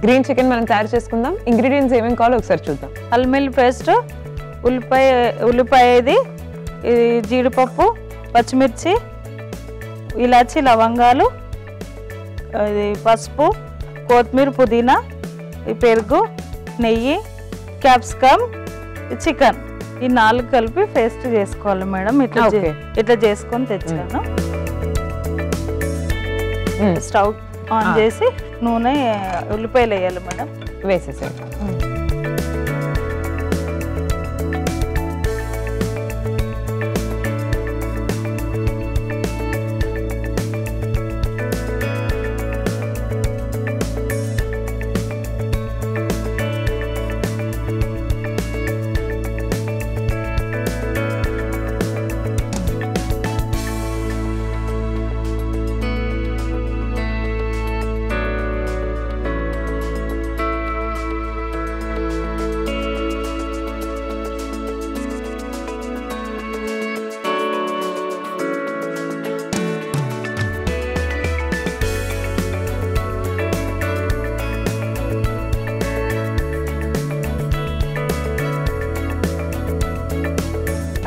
Green chicken మనం తయారు చేసుకుందాం. ఇంగ్రీడియంట్స్ ఏమేమి కావాలో ఒకసారి చూద్దాం. అల్లం వెల్లుల్లి పేస్ట్, ఉల్లిపాయ, ఇది జీడిపప్పు, పచ్చిమిర్చి, ఇలాచి, లవంగాలు, ఇది పసుపు, కొత్తిమీర, పుదీనా, ఈ పెరుగు, నెయ్యి, క్యాప్సికమ్, చికెన్, ఈ 4 కలిపి పేస్ట్ చేసుకోవాలి మేడం. ఇట్లా చేసుకొని తెచ్చాను. స్టవ్ ఆన్ చేసి నూనె, ఉల్లిపాయలు వేయాలి మేడం. వేసేసేయండి.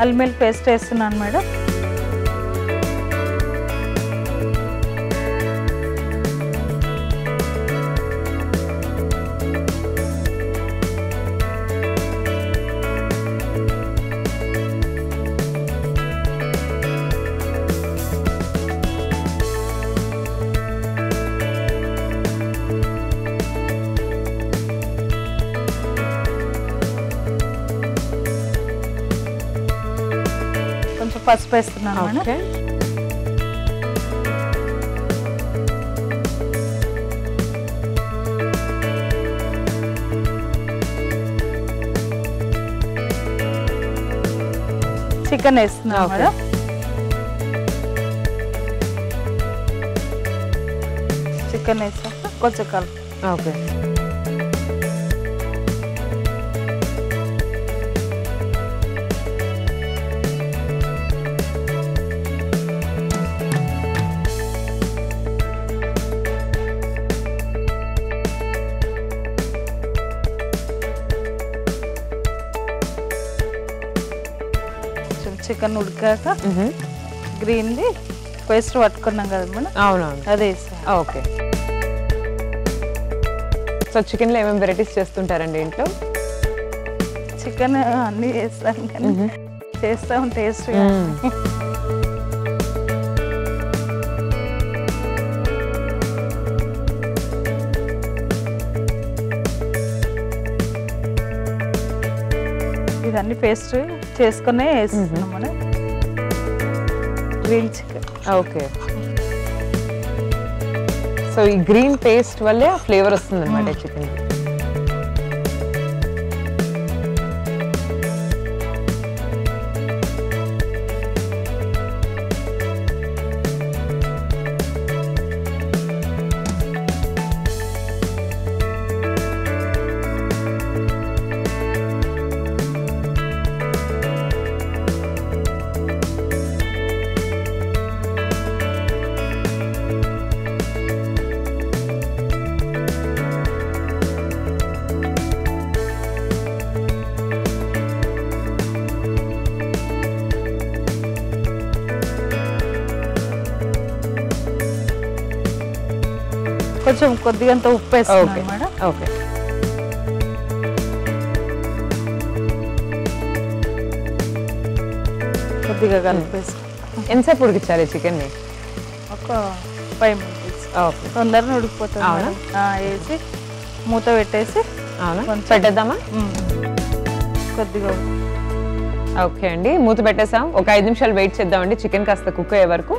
అల్లం వెల్లుల్లి పేస్ట్ వేస్తున్నాను మేడం. కొంచెం పసుపు వేస్తున్నాను మేడం. చికెన్ వేస్తున్నాను మేడం. చికెన్ వేసాక కొంచెం కలుపు. ఓకే. చికెన్ ఉడికాక గ్రీన్ది పేస్ట్ పట్టుకున్నాం కదా మేడం. అవునవును, అదే. ఓకే. సో చికెన్లో ఏమేమి వెరైటీస్ చేస్తుంటారండి ఇంట్లో? చికెన్ అన్నీ చేస్తాను కానీ చేస్తాం టేస్ట్. ఇదన్నీ పేస్ట్ చేసుకునే వేస్తున్నాం మనం. Green chicken. ఓకే. సో ఈ గ్రీన్ పేస్ట్ వల్లే ఆ ఫ్లేవర్ వస్తుంది అనమాట చికెన్. కొంచెం కొద్దిగా ఉప్పు వేస్తాను మేడం. ఓకే. కొద్దిగా కలిపేసి ఎంతసేపు ఉడికించాలి చికెన్ని? ఒక 5 minutes. తొందరగా ఉడికిపోతుంది. వేసి మూత పెట్టేసి పెట్టేద్దామా? కొద్దిగా. ఓకే అండి, మూత పెట్టేసాం. ఒక 5 నిమిషాలు వెయిట్ చేద్దామండి చికెన్ కాస్త కుక్ అయ్యే వరకు.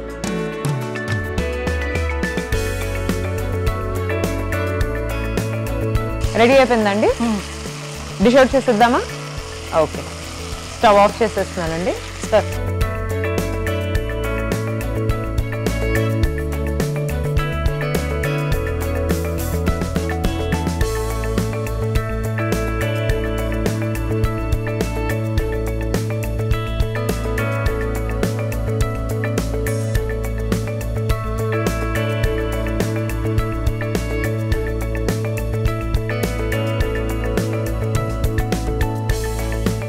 రెడీ అయిపోయిందండి. డిష్ అవుట్ చేసేద్దామా? ఓకే, స్టవ్ ఆఫ్ చేసేస్తున్నానండి. సార్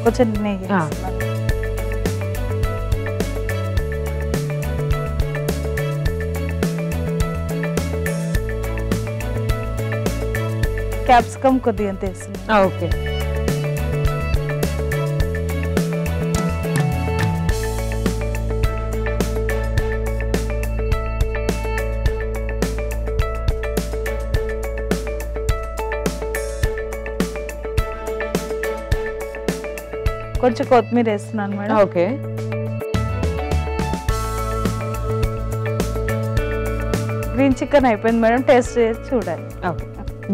కొంచెం నెయ్యి వేస్తున్నాను. క్యాప్సికమ్ కొద్దిగా అంత వేస్తున్నాను. ఓకే. కొంచెం కొత్తిమీర వేస్తున్నాను మేడం. ఓకే. గ్రీన్ చికెన్ అయిపోయింది మేడం, టేస్ట్ చేసి చూడాలి. ఓకే.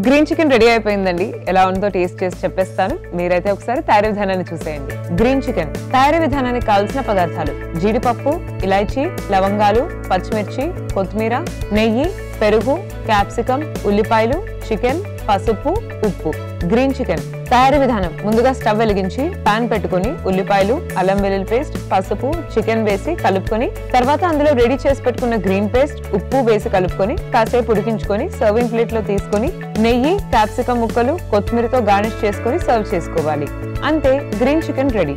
గ్రీన్ చికెన్ రెడీ అయిపోయిందండి. ఎలా ఉందో టేస్ట్ చేసి చెప్పేస్తాను. మీరైతే ఒకసారి తయారీ విధానాన్ని చూసేయండి. గ్రీన్ చికెన్ తయారీ విధానానికి కావాల్సిన పదార్థాలు: జీడిపప్పు, ఇలాచీ, లవంగాలు, పచ్చిమిర్చి, కొత్తిమీర, నెయ్యి, పెరుగు, క్యాప్సికమ్, ఉల్లిపాయలు, చికెన్, పసుపు, ఉప్పు. గ్రీన్ చికెన్ తయారీ విధానం: ముందుగా స్టవ్ వెలిగించి పాన్ పెట్టుకుని ఉల్లిపాయలు, అల్లం వెల్లుల్లి పేస్ట్, పసుపు, చికెన్ వేసి కలుపుకొని తర్వాత అందులో రెడీ చేసి పెట్టుకున్న గ్రీన్ పేస్ట్, ఉప్పు వేసి కలుపుకొని కాసేపు ఉడికించుకొని సర్వింగ్ ప్లేట్ లో తీసుకొని నెయ్యి, క్యాప్సికమ్ ముక్కలు, కొత్తిమీరతో గార్నిష్ చేసుకొని సర్వ్ చేసుకోవాలి. అంతే, గ్రీన్ చికెన్ రెడీ.